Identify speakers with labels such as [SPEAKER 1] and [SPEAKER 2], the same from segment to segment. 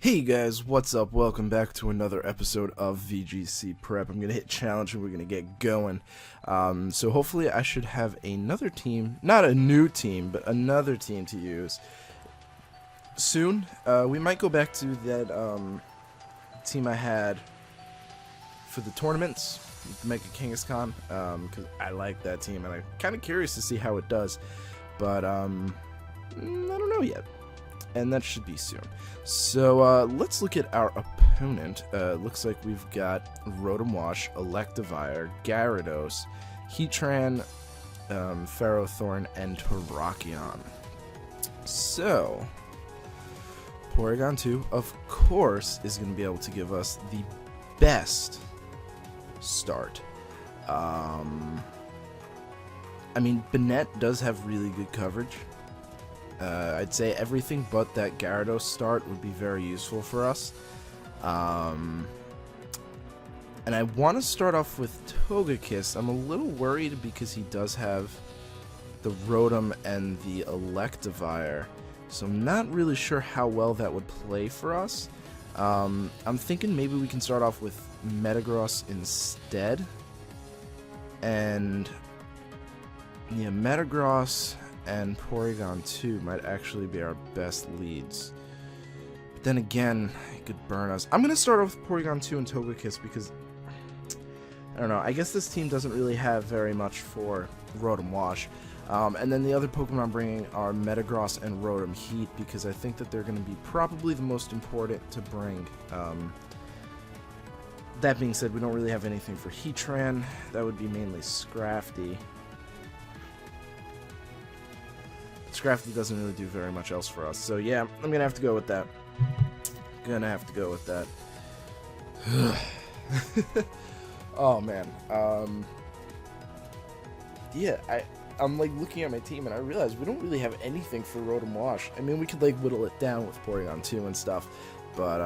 [SPEAKER 1] Hey guys, what's up? Welcome back to another episode of VGC Prep. I'm gonna hit challenge and we're gonna get going. So hopefully I should have another team, not a new team, but another team to use soon. We might go back to that team I had for the tournaments, Mega Kangaskhan, because I like that team and I'm kind of curious to see how it does. But I don't know yet. And that should be soon. So let's look at our opponent. Looks like we've got Rotom Wash, Electivire, Gyarados, Heatran, Ferrothorn, and Terrakion. So Porygon 2, of course, is going to be able to give us the best start. I mean, Banette does have really good coverage. I'd say everything but that Gyarados start would be very useful for us. And I want to start off with Togekiss. I'm a little worried because he does have the Rotom and the Electivire. So I'm not really sure how well that would play for us. I'm thinking maybe we can start off with Metagross instead. And yeah, Metagross and Porygon 2 might actually be our best leads. But then again, it could burn us. I'm going to start off with Porygon 2 and Togekiss because, I don't know, I guess this team doesn't really have very much for Rotom Wash. And then the other Pokemon I'm bringing are Metagross and Rotom Heat because I think that they're going to be probably the most important to bring. That being said, we don't really have anything for Heatran. That would be mainly Scrafty. Scrafty doesn't really do very much else for us. So yeah, I'm gonna have to go with that. Oh man. Yeah, I'm like looking at my team and I realize we don't really have anything for Rotom Wash. I mean, we could like whittle it down with Porygon 2 and stuff, but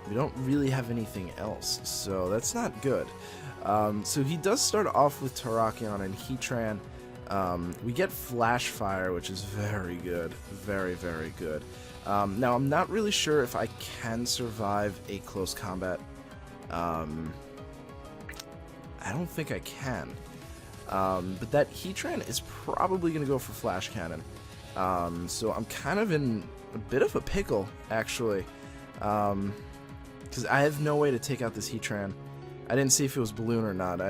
[SPEAKER 1] we don't really have anything else. So that's not good. So he does start off with Terrakion and Heatran. We get Flash Fire, which is very good. Very, very good. Now, I'm not really sure if I can survive a close combat. I don't think I can. But that Heatran is probably going to go for Flash Cannon. So I'm kind of in a bit of a pickle, actually. Because I have no way to take out this Heatran. I didn't see if it was Balloon or not.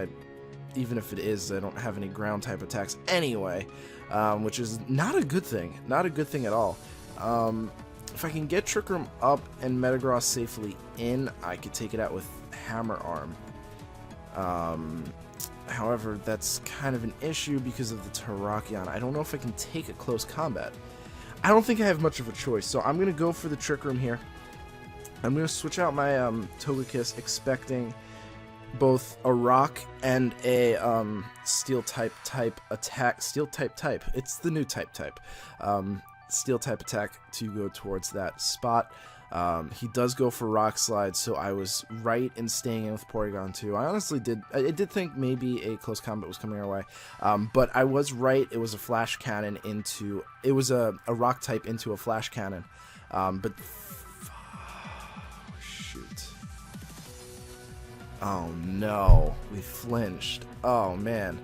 [SPEAKER 1] Even if it is, I don't have any ground type attacks anyway, which is not a good thing. Not a good thing at all. If I can get Trick Room up and Metagross safely in, I could take it out with Hammer Arm. However, that's kind of an issue because of the Terrakion. I don't know if I can take a close combat. I don't think I have much of a choice, so I'm going to go for the Trick Room here. I'm going to switch out my Togekiss, expecting both a rock and a steel type attack. Steel type. It's the new type. Steel type attack to go towards that spot. He does go for Rock Slide, so I was right in staying in with Porygon 2. I honestly did think maybe a close combat was coming our way, but I was right. It was a Flash Cannon into, it was a rock type into a Flash Cannon, but shoot. Oh no, we flinched. Oh man.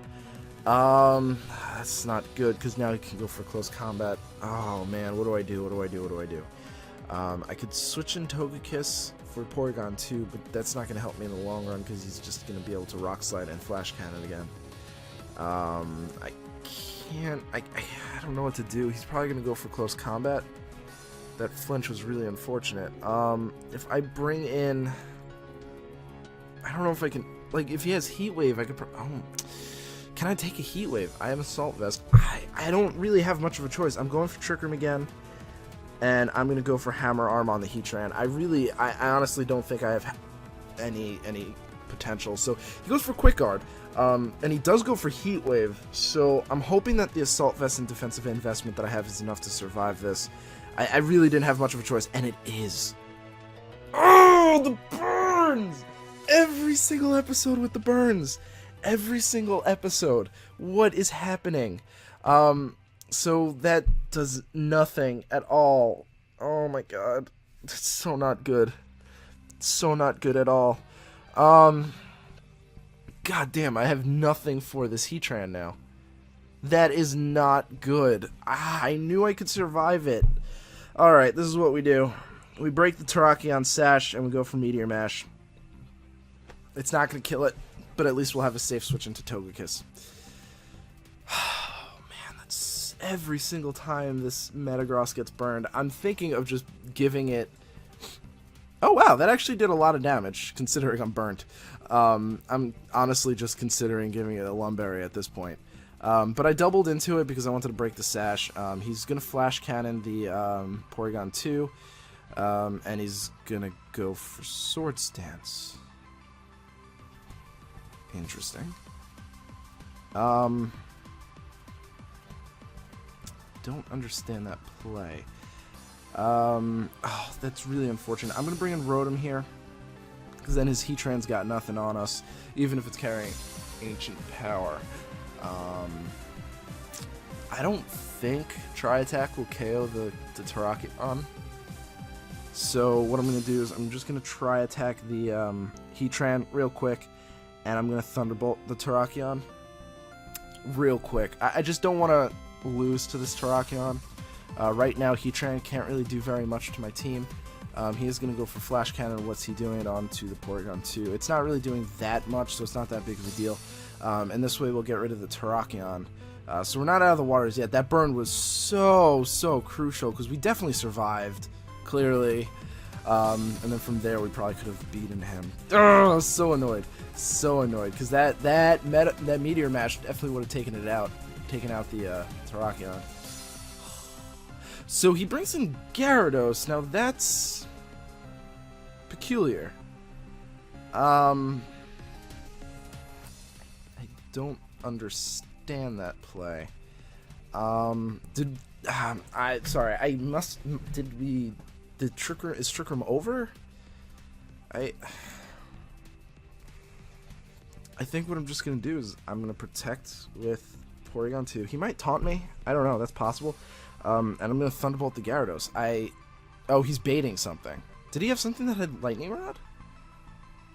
[SPEAKER 1] That's not good because now he can go for close combat. Oh man, what do I do? I could switch in Togekiss for Porygon 2, but that's not going to help me in the long run because he's just going to be able to Rock Slide and Flash Cannon again. I don't know what to do. He's probably going to go for close combat. That flinch was really unfortunate. If I bring in, I don't know if I can, like, if he has Heat Wave, I could, can I take a Heat Wave? I have Assault Vest. I don't really have much of a choice. I'm going for Trick Room again, and I'm going to go for Hammer Arm on the Heatran. I honestly don't think I have any potential. So he goes for Quick Guard, and he does go for Heat Wave, so I'm hoping that the Assault Vest and defensive investment that I have is enough to survive this. I really didn't have much of a choice, and it is. Oh, the burns! Every single episode with the burns. Every single episode. What is happening? So that does nothing at all. Oh my god. It's so not good. So not good at all. God damn, I have nothing for this Heatran now. That is not good. I knew I could survive it. Alright, this is what we do. We break the Terrakion Sash, and we go for Meteor Mash. It's not going to kill it, but at least we'll have a safe switch into Togekiss. Oh, man, that's every single time this Metagross gets burned. I'm thinking of just giving it... Oh, wow, that actually did a lot of damage, considering I'm burnt. I'm honestly just considering giving it a Lumberry at this point. But I doubled into it because I wanted to break the Sash. He's going to Flash Cannon the Porygon 2, and he's going to go for Sword Stance. Interesting. Don't understand that play. Oh, that's really unfortunate. I'm going to bring in Rotom here, because then his Heatran's got nothing on us, even if it's carrying Ancient Power. I don't think Tri-Attack will KO the Terrakion. So what I'm going to do is I'm just going to Tri-Attack the Heatran real quick, and I'm going to Thunderbolt the Terrakion real quick. I just don't want to lose to this Terrakion. Right now, Heatran can't really do very much to my team. He is going to go for Flash Cannon. What's he doing onto the Porygon 2? It's not really doing that much, so it's not that big of a deal. And this way we'll get rid of the Terrakion. So we're not out of the waters yet. That burn was so crucial, because we definitely survived, clearly. And then from there we probably could have beaten him. I was so annoyed. So annoyed, because that Meteor Mash definitely would have taken out the Terrakion. So he brings in Gyarados. Now that's peculiar. I don't understand that play. Is Trick Room over? I think what I'm just gonna do is I'm gonna protect with Porygon 2. He might taunt me. I don't know. That's possible. And I'm gonna Thunderbolt the Gyarados. Oh, he's baiting something. Did he have something that had Lightning Rod?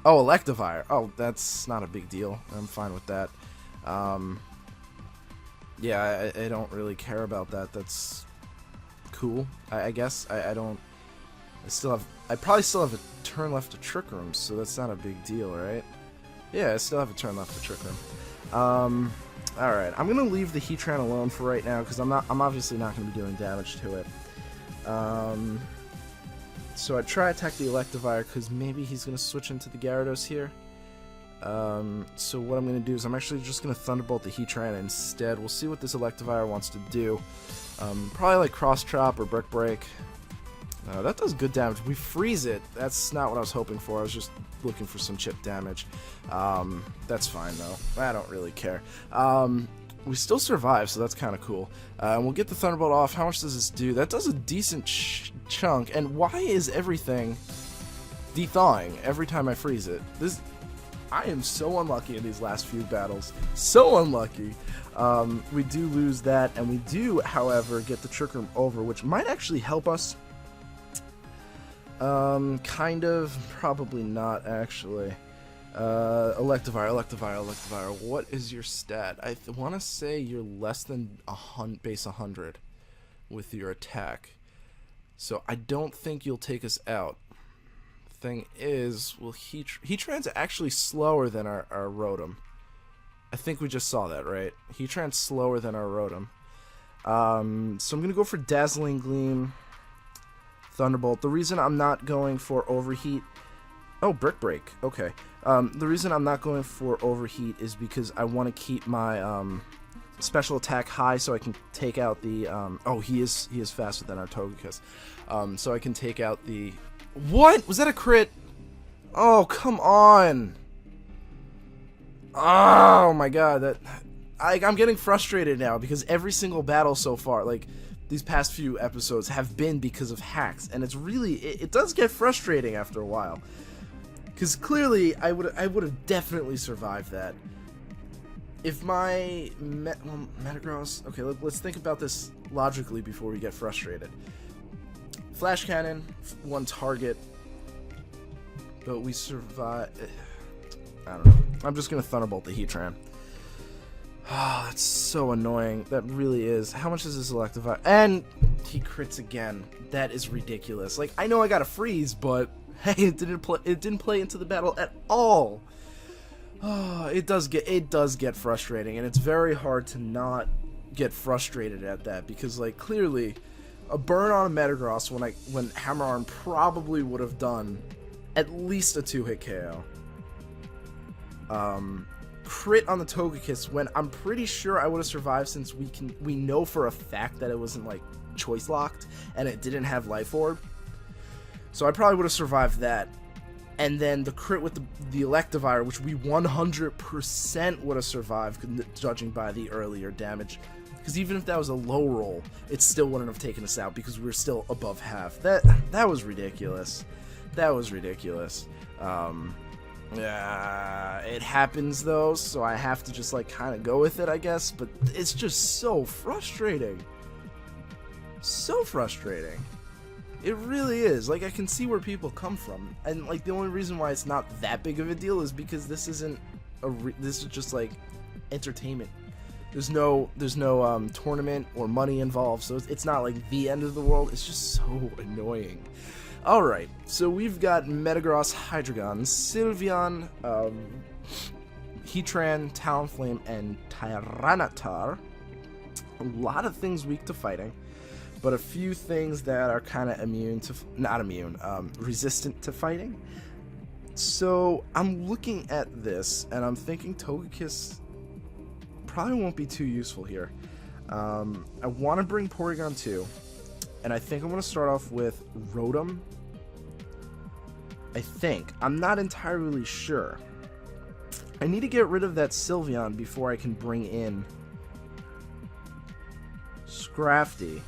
[SPEAKER 1] Oh, Electivire. Oh, that's not a big deal. I'm fine with that. Yeah, I don't really care about that. That's cool, I guess. I probably still have a turn left to Trick Room, so that's not a big deal, right? Yeah, I still have a turn left to Trick Room. Alright, I'm gonna leave the Heatran alone for right now, because I'm obviously not gonna be doing damage to it. So I try to attack the Electivire, because maybe he's gonna switch into the Gyarados here. So what I'm going to do is I'm actually just going to Thunderbolt the Heatran instead. We'll see what this Electivire wants to do. Probably like Cross Chop or Brick Break. That does good damage. We freeze it. That's not what I was hoping for. I was just looking for some chip damage. That's fine though. I don't really care. We still survive, so that's kind of cool. And we'll get the Thunderbolt off. How much does this do? That does a decent chunk. And why is everything de-thawing every time I freeze it? I am so unlucky in these last few battles. So unlucky. We do lose that, and we do, however, get the Trick Room over, which might actually help us. Kind of. Probably not, actually. Electivire. What is your stat? I want to say you're less than base 100 with your attack. So I don't think you'll take us out. Thing is, well, Heatran's actually slower than our Rotom. I think we just saw that, right? Heatran's slower than our Rotom. So I'm gonna go for Dazzling Gleam, Thunderbolt. The reason I'm not going for Overheat... Oh, Brick Break. Okay. The reason I'm not going for Overheat is because I want to keep my special attack high so I can take out the... Oh, he is faster than our Togekiss. So I can take out the... What? Was that a crit? Oh, come on. Oh my god, I'm getting frustrated now because every single battle so far, like these past few episodes, have been because of hacks, and it's really it does get frustrating after a while. Because clearly I would have definitely survived that. If my Metagross... Okay, let's think about this logically before we get frustrated. Flash Cannon, 1 target, but we survive. I don't know. I'm just gonna Thunderbolt the Heatran. Oh, that's so annoying. That really is. How much is this Electivire? And he crits again. That is ridiculous. Like, I know I got a freeze, but hey, it didn't play into the battle at all. Oh, it does get frustrating, and it's very hard to not get frustrated at that, because like clearly a burn on a Metagross when Hammer Arm probably would have done at least a 2-hit KO. Crit on the Togekiss when I'm pretty sure I would have survived, since we know for a fact that it wasn't like choice locked and it didn't have Life Orb. So I probably would have survived that. And then the crit with the Electivire, which we 100% would have survived, judging by the earlier damage. Because even if that was a low roll, it still wouldn't have taken us out because we were still above half. That was ridiculous. That was ridiculous. Yeah, it happens though, so I have to just like kind of go with it, I guess. But it's just so frustrating. So frustrating. It really is. Like, I can see where people come from, and like the only reason why it's not that big of a deal is because this isn't this is just like entertainment. There's no tournament or money involved, so it's not like the end of the world. It's just so annoying. All right, so we've got Metagross, Hydreigon, Sylveon, Heatran, Talonflame, and Tyranitar. A lot of things weak to fighting, but a few things that are kind of resistant to fighting. So I'm looking at this, and I'm thinking Togekiss probably won't be too useful here. I want to bring Porygon 2, and I think I'm going to start off with Rotom. I think. I'm not entirely sure. I need to get rid of that Sylveon before I can bring in Scrafty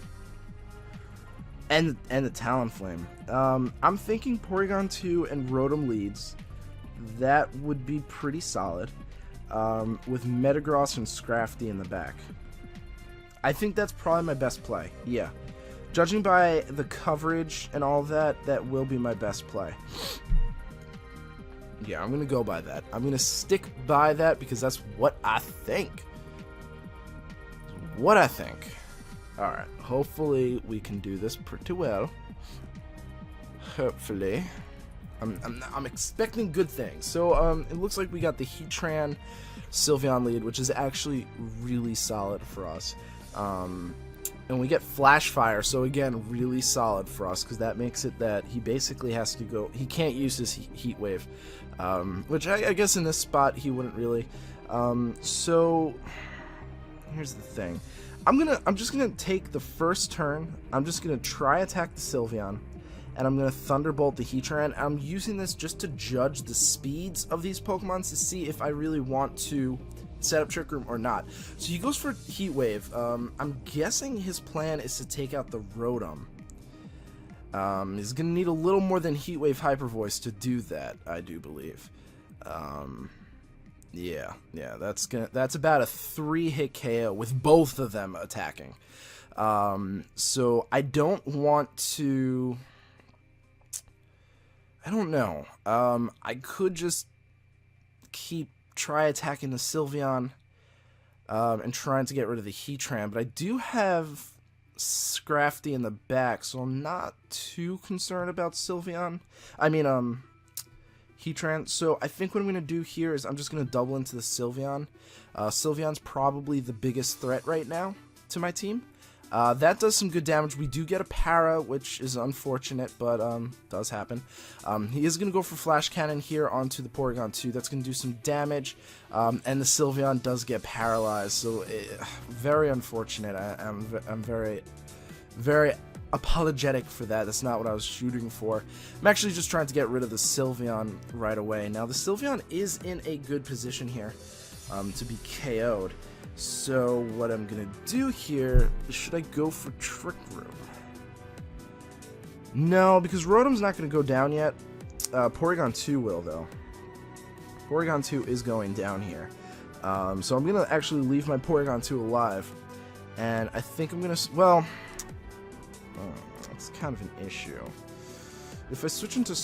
[SPEAKER 1] and the Talonflame. I'm thinking Porygon 2 and Rotom leads. That would be pretty solid. With Metagross and Scrafty in the back. I think that's probably my best play. Yeah. Judging by the coverage and all that, that will be my best play. Yeah, I'm going to go by that. I'm going to stick by that because that's what I think. What I think. Alright, hopefully we can do this pretty well. Hopefully. I'm expecting good things. So, it looks like we got the Heatran Sylveon lead, which is actually really solid for us. And we get Flash Fire, so again, really solid for us, because that makes it that he basically has to go, he can't use his Heat Wave, which I guess in this spot he wouldn't really. So, here's the thing. I'm just gonna take the first turn, I'm just gonna try attack the Sylveon, and I'm going to Thunderbolt the Heatran. I'm using this just to judge the speeds of these Pokemon to see if I really want to set up Trick Room or not. So he goes for Heat Wave. I'm guessing his plan is to take out the Rotom. He's going to need a little more than Heat Wave Hyper Voice to do that, I do believe. Yeah, that's about a 3-hit KO with both of them attacking. So I don't want to... I don't know. I could just try attacking the Sylveon and trying to get rid of the Heatran, but I do have Scrafty in the back, so I'm not too concerned about Sylveon. I mean, Heatran. So I think what I'm going to do here is I'm just going to double into the Sylveon. Sylveon's probably the biggest threat right now to my team. That does some good damage. We do get a para, which is unfortunate, but does happen. He is going to go for Flash Cannon here onto the Porygon 2. That's going to do some damage, and the Sylveon does get paralyzed, so very unfortunate. I'm very, very apologetic for that. That's not what I was shooting for. I'm actually just trying to get rid of the Sylveon right away. Now, the Sylveon is in a good position here to be KO'd. So what I'm gonna do here, should I go for Trick Room? No, because Rotom's not gonna go down yet. Porygon 2 will though. Porygon 2 is going down here. So I'm gonna actually leave my Porygon 2 alive, and I think I'm gonna, well, let's It's kind of an issue. If I switch into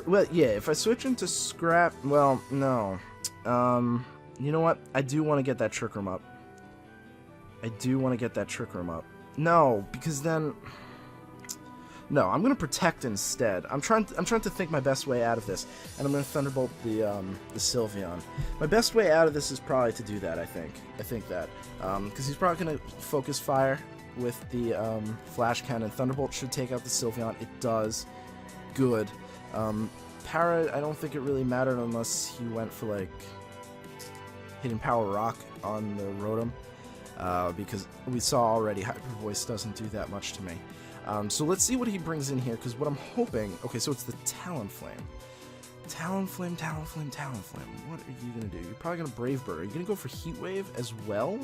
[SPEAKER 1] well, yeah, if I switch into scrap, well, no. You know what? I do want to get that Trick Room up. No, because then... No, I'm gonna protect instead. I'm trying to think my best way out of this, and I'm gonna Thunderbolt the Sylveon. My best way out of this is probably to do that. I think that because he's probably gonna focus fire with the Flash Cannon. Thunderbolt should take out the Sylveon. It does. Good. Para, I don't think it really mattered unless he went for like hitting Power Rock on the Rotom, because we saw already Hyper Voice doesn't do that much to me. So let's see what he brings in here, because what I'm hoping... Okay, so it's the Talonflame. Talonflame. What are you going to do? You're probably going to Brave Bird. Are you going to go for Heat Wave as well?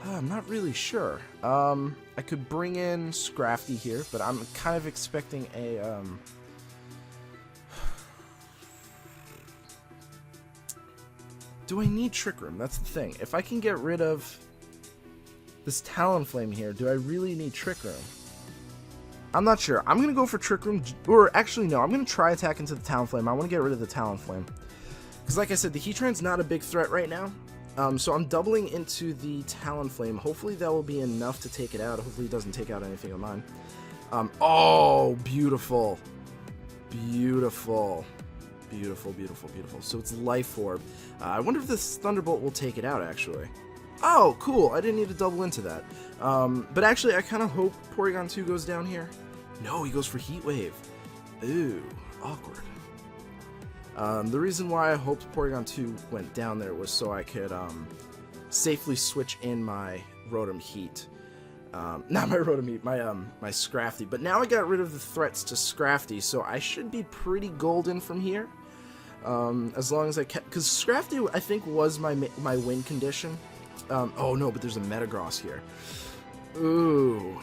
[SPEAKER 1] I'm not really sure. I could bring in Scrafty here, but I'm kind of expecting a... Do I need Trick Room? That's the thing. If I can get rid of this Talonflame here, do I really need Trick Room? I'm not sure. I'm going to go for Trick Room, or actually no, I'm going to try attack into the Talonflame. I want to get rid of the Talonflame. Because like I said, the Heatran's not a big threat right now. So I'm doubling into the Talonflame. Hopefully that will be enough to take it out. Hopefully it doesn't take out anything of mine. Oh, beautiful. Beautiful. So it's Life Orb. I wonder if this Thunderbolt will take it out, actually. Oh, cool. I didn't need to double into that. But actually, I kind of hope Porygon 2 goes down here. No, he goes for Heat Wave. Ooh, awkward. The reason why I hoped Porygon 2 went down there was so I could safely switch in my Rotom Heat. Not my Rotom Heat, my Scrafty. But now I got rid of the threats to Scrafty, so I should be pretty golden from here. As long as I kept... Because Scrafty, I think, was my win condition. Oh no, but there's a Metagross here. Ooh,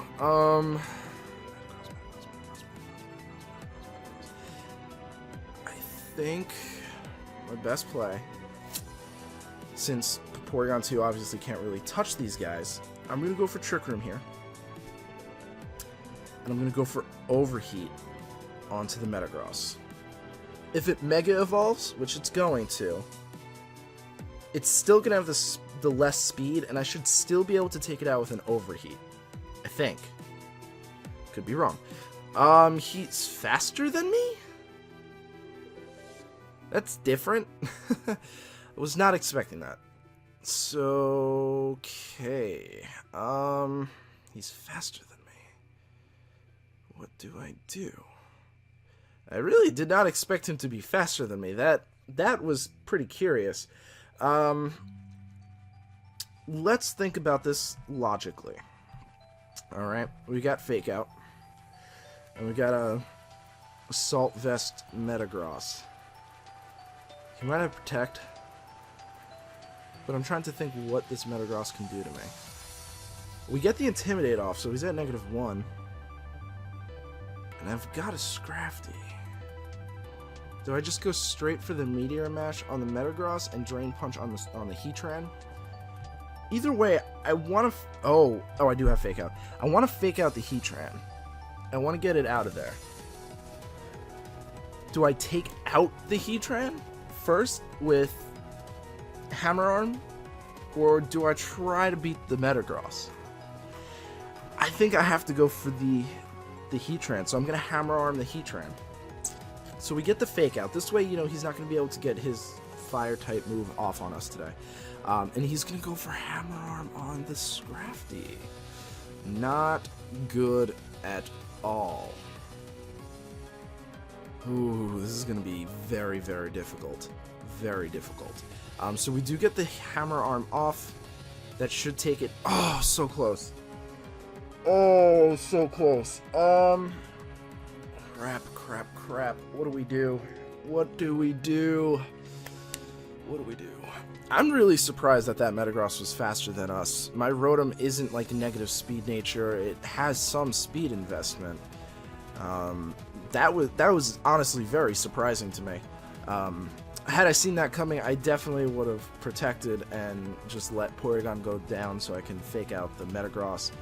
[SPEAKER 1] I think my best play, since Porygon 2 obviously can't really touch these guys, I'm going to go for Trick Room here. And I'm going to go for Overheat onto the Metagross. If it Mega Evolves, which it's going to, it's still going to have the less speed, and I should still be able to take it out with an Overheat. I think. Could be wrong. He's faster than me? That's different. I was not expecting that. So, okay. He's faster than me. What do I do? I really did not expect him to be faster than me. That was pretty curious. Let's think about this logically. Alright, we got Fake Out. And we got a Assault Vest Metagross. He might have Protect. But I'm trying to think what this Metagross can do to me. We get the Intimidate off, so he's at -1. And I've got a Scrafty. Do I just go straight for the Meteor Mash on the Metagross and Drain Punch on the Heatran? Either way, I want to... Oh, I do have Fake Out. I want to Fake Out the Heatran. I want to get it out of there. Do I take out the Heatran first with Hammer Arm? Or do I try to beat the Metagross? I think I have to go for the Heatran, so I'm going to Hammer Arm the Heatran. So we get the Fake Out. This way, you know, he's not going to be able to get his Fire-type move off on us today. And he's going to go for Hammer Arm on the Scrafty. Not good at all. Ooh, this is going to be very, very difficult. Very difficult. So we do get the Hammer Arm off. That should take it... Oh, so close. Oh, so close. Crap. What do we do? What do we do? I'm really surprised that Metagross was faster than us. My Rotom isn't like a negative speed nature. It has some speed investment. That was honestly very surprising to me. Had I seen that coming, I definitely would have protected and just let Porygon go down so I can Fake Out the Metagross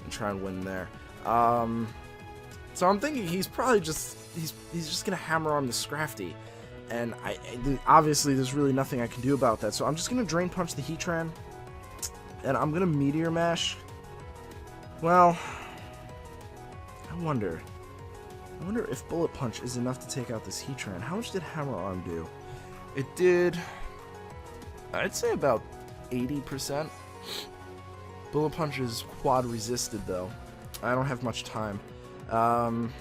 [SPEAKER 1] and try and win there. So I'm thinking he's probably just he's just gonna hammer arm the Scrafty, and obviously there's really nothing I can do about that. So I'm just gonna Drain Punch the Heatran, and I'm gonna Meteor Mash. Well, I wonder if Bullet Punch is enough to take out this Heatran. How much did Hammer Arm do? It did, I'd say about 80%. Bullet Punch is quad resisted though. I don't have much time. I'm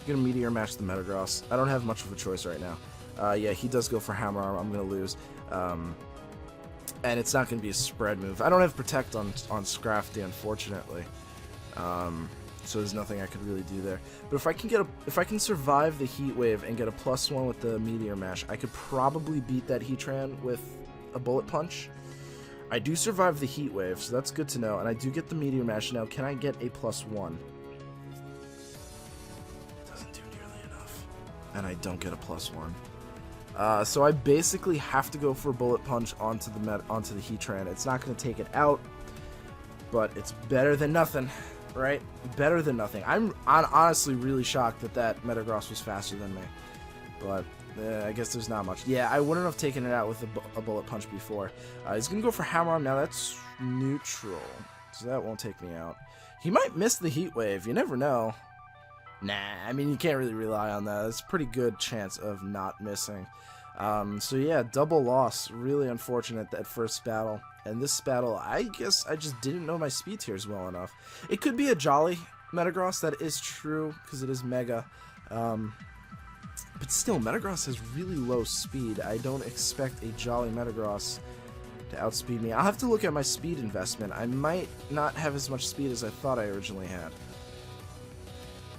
[SPEAKER 1] gonna Meteor Mash the Metagross. I don't have much of a choice right now. Yeah, he does go for Hammer Arm. I'm gonna lose. And it's not gonna be a spread move. I don't have Protect on Scrafty, unfortunately. So there's nothing I could really do there. But if I can survive the Heat Wave and get a +1 with the Meteor Mash, I could probably beat that Heatran with a Bullet Punch. I do survive the Heat Wave, so that's good to know, and I do get the Meteor Mash. Now, can I get a +1? It doesn't do nearly enough, and I don't get a +1. So I basically have to go for a Bullet Punch onto the Heatran. It's not going to take it out, but it's better than nothing, right? Better than nothing. I'm honestly really shocked that Metagross was faster than me, but I guess there's not much. Yeah, I wouldn't have taken it out with a Bullet Punch before. He's going to go for Hammer Arm. Now that's neutral, so that won't take me out. He might miss the Heat Wave. You never know. Nah, I mean, you can't really rely on that. It's a pretty good chance of not missing. So yeah, double loss. Really unfortunate that first battle. And this battle, I guess I just didn't know my speed tiers well enough. It could be a Jolly Metagross, that is true, because it is Mega. But still, Metagross has really low speed. I don't expect a Jolly Metagross to outspeed me. I'll have to look at my speed investment. I might not have as much speed as I thought I originally had.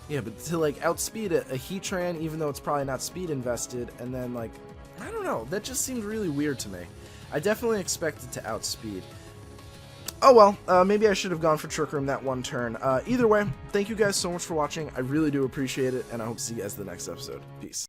[SPEAKER 1] Yeah, but to like outspeed a Heatran, even though it's probably not speed invested, and then like, I don't know, that just seemed really weird to me. I definitely expected to outspeed. Oh well, maybe I should have gone for Trick Room that one turn. Either way, thank you guys so much for watching. I really do appreciate it, and I hope to see you guys in the next episode. Peace.